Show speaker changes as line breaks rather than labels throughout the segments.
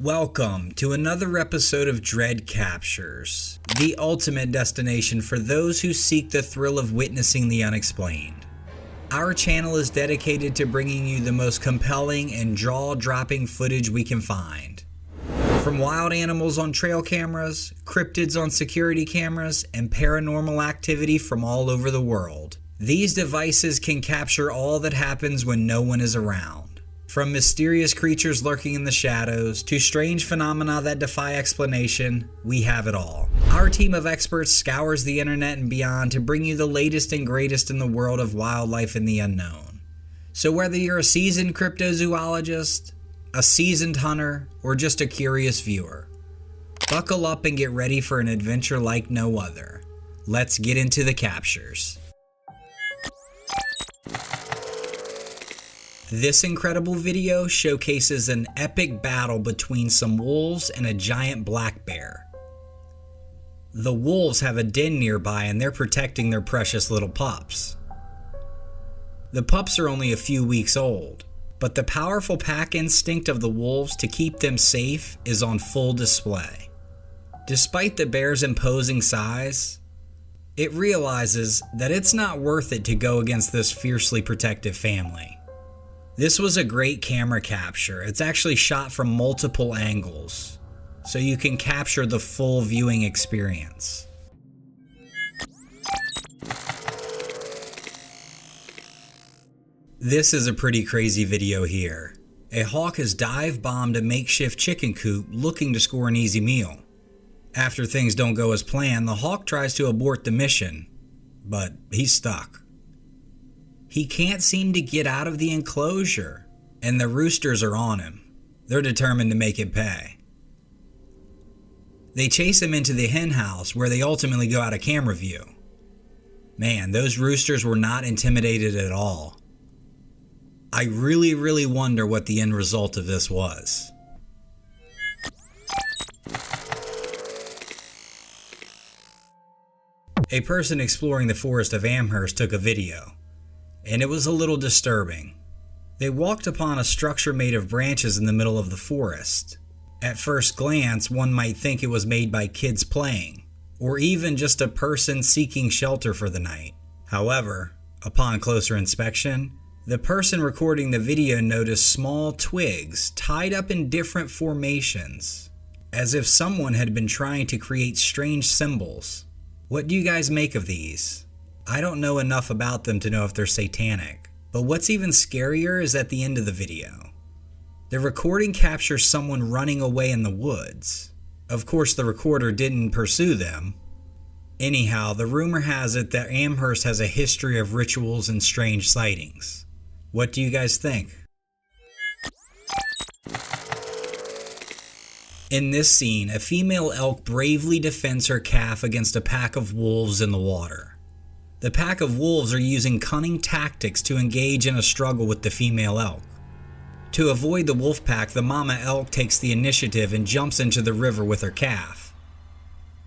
Welcome to another episode of Dread Captures, the ultimate destination for those who seek the thrill of witnessing the unexplained. Our channel is dedicated to bringing you the most compelling and jaw-dropping footage we can find. From wild animals on trail cameras, cryptids on security cameras, and paranormal activity from all over the world. These devices can capture all that happens when no one is around. From mysterious creatures lurking in the shadows to strange phenomena that defy explanation, we have it all. Our team of experts scours the internet and beyond to bring you the latest and greatest in the world of wildlife and the unknown. So whether you're a seasoned cryptozoologist, a seasoned hunter, or just a curious viewer, buckle up and get ready for an adventure like no other. Let's get into the captures. This incredible video showcases an epic battle between some wolves and a giant black bear. The wolves have a den nearby and they're protecting their precious little pups. The pups are only a few weeks old, but the powerful pack instinct of the wolves to keep them safe is on full display. Despite the bear's imposing size, it realizes that it's not worth it to go against this fiercely protective family. This was a great camera capture. It's actually shot from multiple angles, so you can capture the full viewing experience. This is a pretty crazy video here. A hawk has dive-bombed a makeshift chicken coop looking to score an easy meal. After things don't go as planned, the hawk tries to abort the mission, but he's stuck. He can't seem to get out of the enclosure, and the roosters are on him. They're determined to make him pay. They chase him into the hen house, where they ultimately go out of camera view. Man, those roosters were not intimidated at all. I really wonder what the end result of this was. A person exploring the forest of Amherst took a video, and it was a little disturbing. They walked upon a structure made of branches in the middle of the forest. At first glance, one might think it was made by kids playing, or even just a person seeking shelter for the night. However, upon closer inspection, the person recording the video noticed small twigs tied up in different formations, as if someone had been trying to create strange symbols. What do you guys make of these? I don't know enough about them to know if they're satanic, but what's even scarier is at the end of the video. The recording captures someone running away in the woods. Of course, the recorder didn't pursue them. Anyhow, the rumor has it that Amherst has a history of rituals and strange sightings. What do you guys think? In this scene, a female elk bravely defends her calf against a pack of wolves in the water. The pack of wolves are using cunning tactics to engage in a struggle with the female elk. To avoid the wolf pack, the mama elk takes the initiative and jumps into the river with her calf.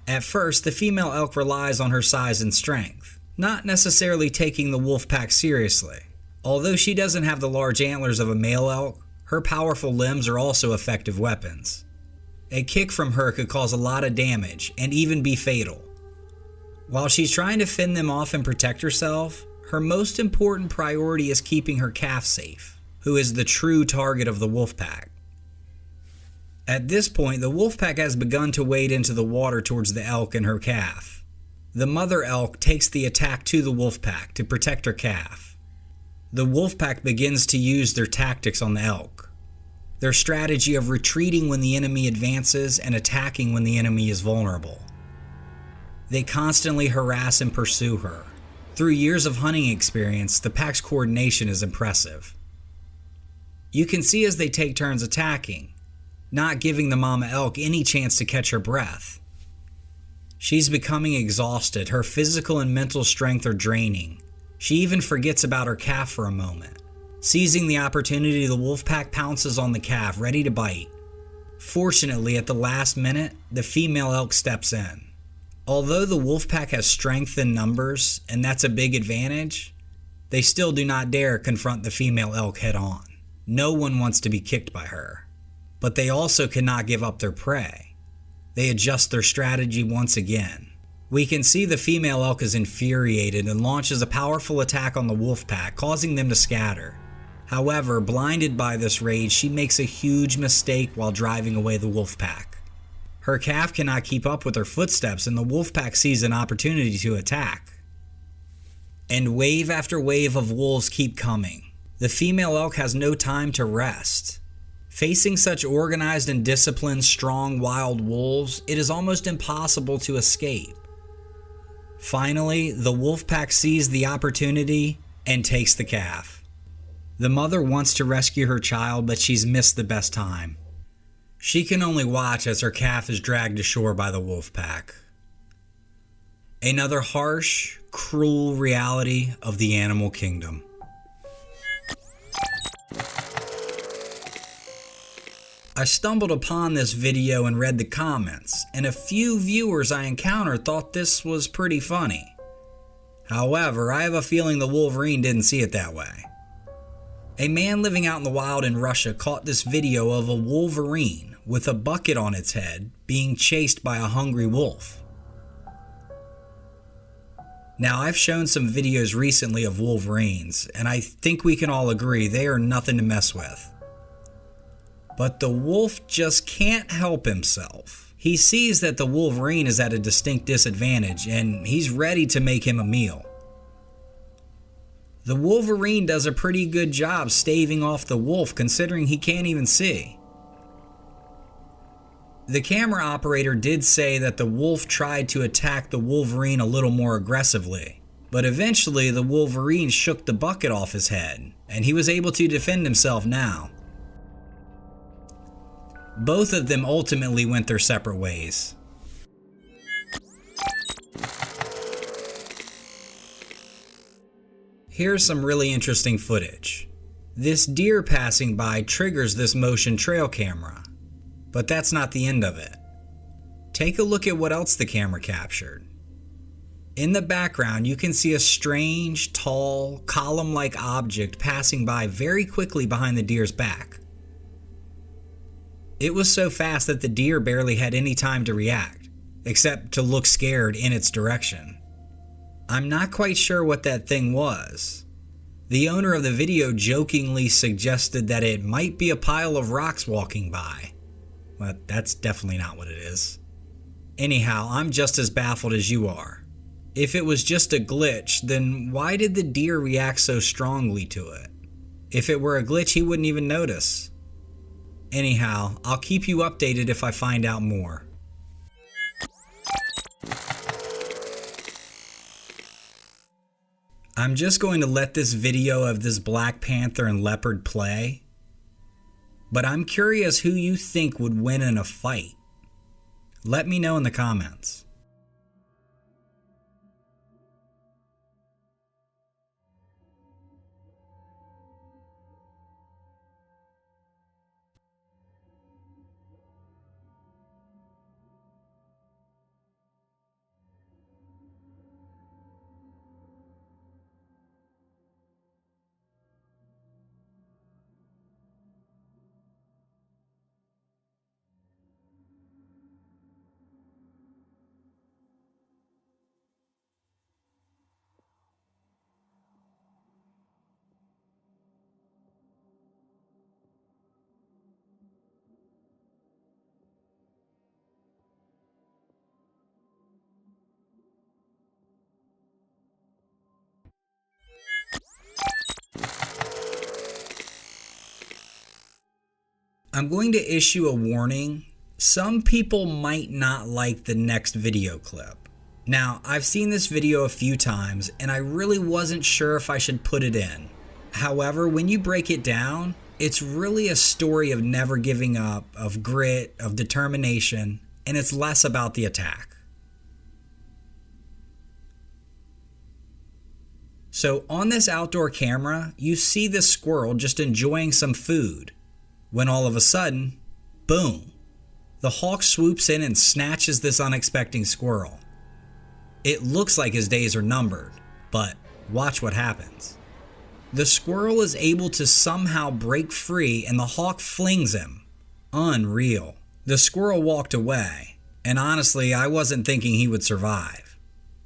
At first, the female elk relies on her size and strength, not necessarily taking the wolf pack seriously. Although she doesn't have the large antlers of a male elk, her powerful limbs are also effective weapons. A kick from her could cause a lot of damage and even be fatal. While she's trying to fend them off and protect herself, her most important priority is keeping her calf safe, who is the true target of the wolf pack. At this point, the wolf pack has begun to wade into the water towards the elk and her calf. The mother elk takes the attack to the wolf pack to protect her calf. The wolf pack begins to use their tactics on the elk. Their strategy of retreating when the enemy advances and attacking when the enemy is vulnerable. They constantly harass and pursue her. Through years of hunting experience, the pack's coordination is impressive. You can see as they take turns attacking, not giving the mama elk any chance to catch her breath. She's becoming exhausted. Her physical and mental strength are draining. She even forgets about her calf for a moment. Seizing the opportunity, the wolf pack pounces on the calf, ready to bite. Fortunately, at the last minute, the female elk steps in. Although the wolf pack has strength in numbers, and that's a big advantage, they still do not dare confront the female elk head on. No one wants to be kicked by her. but they also cannot give up their prey. They adjust their strategy once again. We can see the female elk is infuriated and launches a powerful attack on the wolf pack, causing them to scatter. However, blinded by this rage, she makes a huge mistake while driving away the wolf pack. Her calf cannot keep up with her footsteps, and the wolf pack sees an opportunity to attack. And wave after wave of wolves keep coming. The female elk has no time to rest. Facing such organized and disciplined, strong wild wolves, it is almost impossible to escape. Finally, the wolf pack sees the opportunity and takes the calf. The mother wants to rescue her child, but she's missed the best time. She can only watch as her calf is dragged ashore by the wolf pack. Another harsh, cruel reality of the animal kingdom. I stumbled upon this video and read the comments, and a few viewers I encountered thought this was pretty funny. However, I have a feeling the Wolverine didn't see it that way. A man living out in the wild in Russia caught this video of a wolverine with a bucket on its head being chased by a hungry wolf. Now, I've shown some videos recently of wolverines, and I think we can all agree they are nothing to mess with. But the wolf just can't help himself. He sees that the wolverine is at a distinct disadvantage, and he's ready to make him a meal. The wolverine does a pretty good job staving off the wolf, considering he can't even see. The camera operator did say that the wolf tried to attack the wolverine a little more aggressively, but eventually the wolverine shook the bucket off his head, and he was able to defend himself now. Both of them ultimately went their separate ways. Here's some really interesting footage. This deer passing by triggers this motion trail camera, but that's not the end of it. Take a look at what else the camera captured. In the background, you can see a strange, tall, column-like object passing by very quickly behind the deer's back. It was so fast that the deer barely had any time to react, except to look scared in its direction. I'm not quite sure what that thing was. The owner of the video jokingly suggested that it might be a pile of rocks walking by, but that's definitely not what it is. Anyhow, I'm just as baffled as you are. If it was just a glitch, then why did the deer react so strongly to it? If it were a glitch, he wouldn't even notice. Anyhow, I'll keep you updated if I find out more. I'm just going to let this video of this black panther and leopard play, but I'm curious who you think would win in a fight. Let me know in the comments. I'm going to issue a warning. Some people might not like the next video clip. Now, I've seen this video a few times and I really wasn't sure if I should put it in. However, when you break it down, it's really a story of never giving up, of grit, of determination, and it's less about the attack. So on this outdoor camera, you see this squirrel just enjoying some food, when all of a sudden, boom, the hawk swoops in and snatches this unexpected squirrel. It looks like his days are numbered, but watch what happens. The squirrel is able to somehow break free and the hawk flings him, Unreal. The squirrel walked away, and honestly, I wasn't thinking he would survive.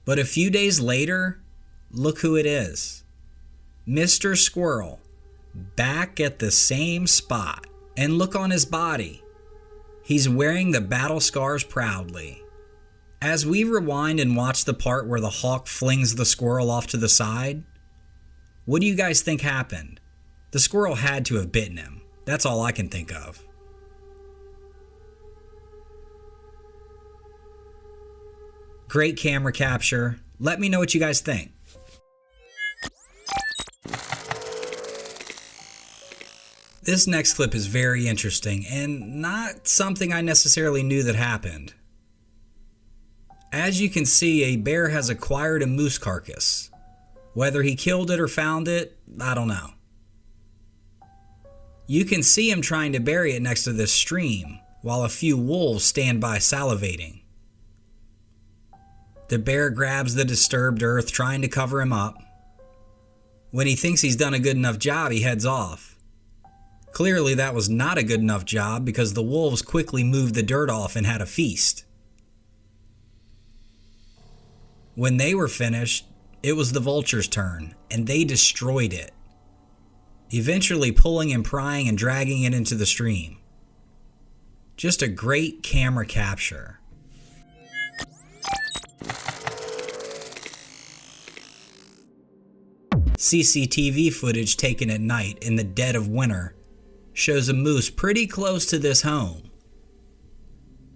But a few days later, look who it is. Mr. Squirrel, back at the same spot. And look on his body. He's wearing the battle scars proudly. As we rewind and watch the part where the hawk flings the squirrel off to the side, what do you guys think happened? The squirrel had to have bitten him. That's all I can think of. Great camera capture. Let me know what you guys think. This next clip is very interesting and not something I necessarily knew that happened. As you can see, a bear has acquired a moose carcass. Whether he killed it or found it, I don't know. You can see him trying to bury it next to this stream, while a few wolves stand by salivating. The bear grabs the disturbed earth, trying to cover him up. When he thinks he's done a good enough job, he heads off. Clearly that was not a good enough job because the wolves quickly moved the dirt off and had a feast. When they were finished, it was the vultures' turn, and they destroyed it, eventually pulling and prying and dragging it into the stream. Just a great camera capture. CCTV footage taken at night in the dead of winter shows a moose pretty close to this home.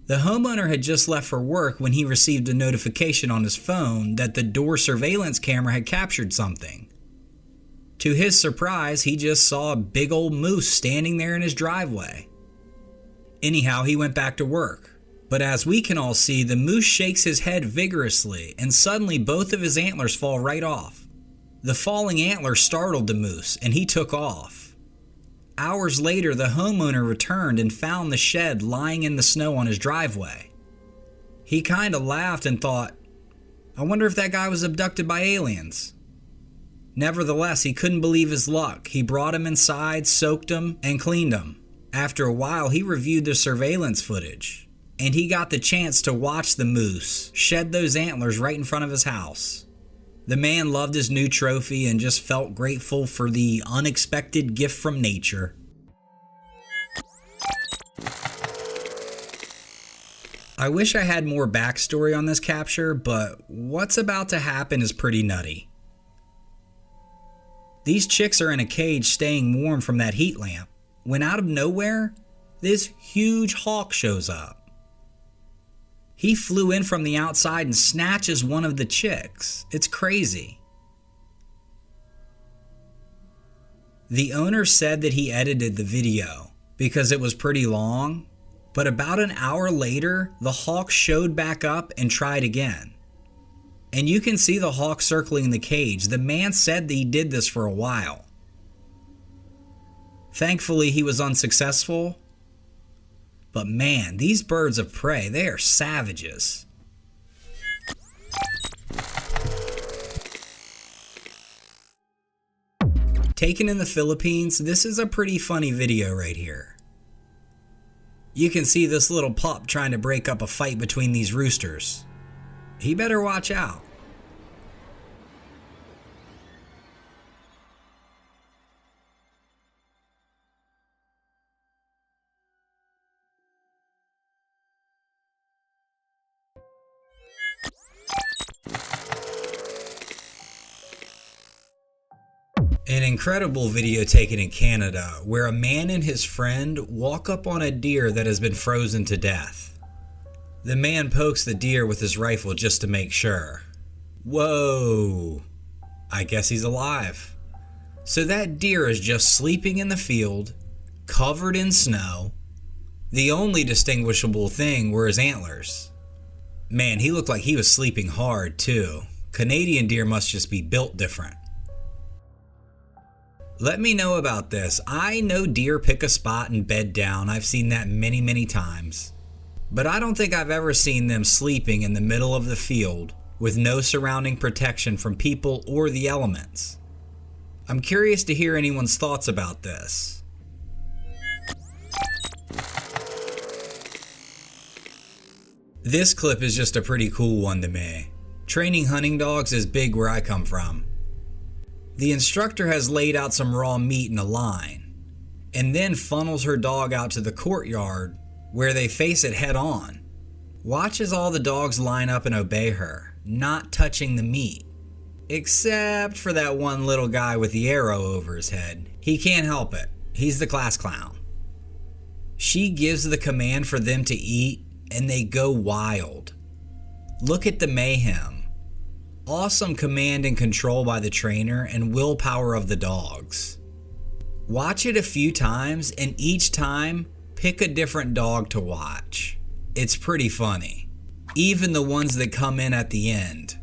The homeowner had just left for work when he received a notification on his phone that the door surveillance camera had captured something. To his surprise, he just saw a big old moose standing there in his driveway. Anyhow, he went back to work. But as we can all see, the moose shakes his head vigorously and suddenly both of his antlers fall right off. The falling antler startled the moose and he took off. Hours later, the homeowner returned and found the shed lying in the snow on his driveway. He kinda laughed and thought, I wonder if that guy was abducted by aliens. Nevertheless, he couldn't believe his luck. He brought him inside, soaked him, and cleaned him. After a while, he reviewed the surveillance footage, and he got the chance to watch the moose shed those antlers right in front of his house. The man loved his new trophy and just felt grateful for the unexpected gift from nature. I wish I had more backstory on this capture, but what's about to happen is pretty nutty. These chicks are in a cage staying warm from that heat lamp, when out of nowhere, this huge hawk shows up. He flew in from the outside and snatches one of the chicks. It's crazy. The owner said that he edited the video because it was pretty long, but about an hour later, the hawk showed back up and tried again. And you can see the hawk circling the cage. The man said that he did this for a while. Thankfully, he was unsuccessful. But man, these birds of prey, they are savages. Taken in the Philippines, this is a pretty funny video right here. You can see this little pup trying to break up a fight between these roosters. He better watch out. An incredible video taken in Canada where a man and his friend walk up on a deer that has been frozen to death. The man pokes the deer with his rifle just to make sure. Whoa, I guess he's alive. So that deer is just sleeping in the field, covered in snow. The only distinguishable thing were his antlers. Man, he looked like he was sleeping hard too. Canadian deer must just be built different. Let me know about this. I know deer pick a spot and bed down. I've seen that many, many times. But I don't think I've ever seen them sleeping in the middle of the field with no surrounding protection from people or the elements. I'm curious to hear anyone's thoughts about this. This clip is just a pretty cool one to me. Training hunting dogs is big where I come from. The instructor has laid out some raw meat in a line, and then funnels her dog out to the courtyard where they face it head on. Watch as all the dogs line up and obey her, not touching the meat. Except for that one little guy with the arrow over his head. He can't help it. He's the class clown. She gives the command for them to eat, and they go wild. Look at the mayhem. Awesome command and control by the trainer and willpower of the dogs. Watch it a few times, and each time, pick a different dog to watch. It's pretty funny. Even the ones that come in at the end.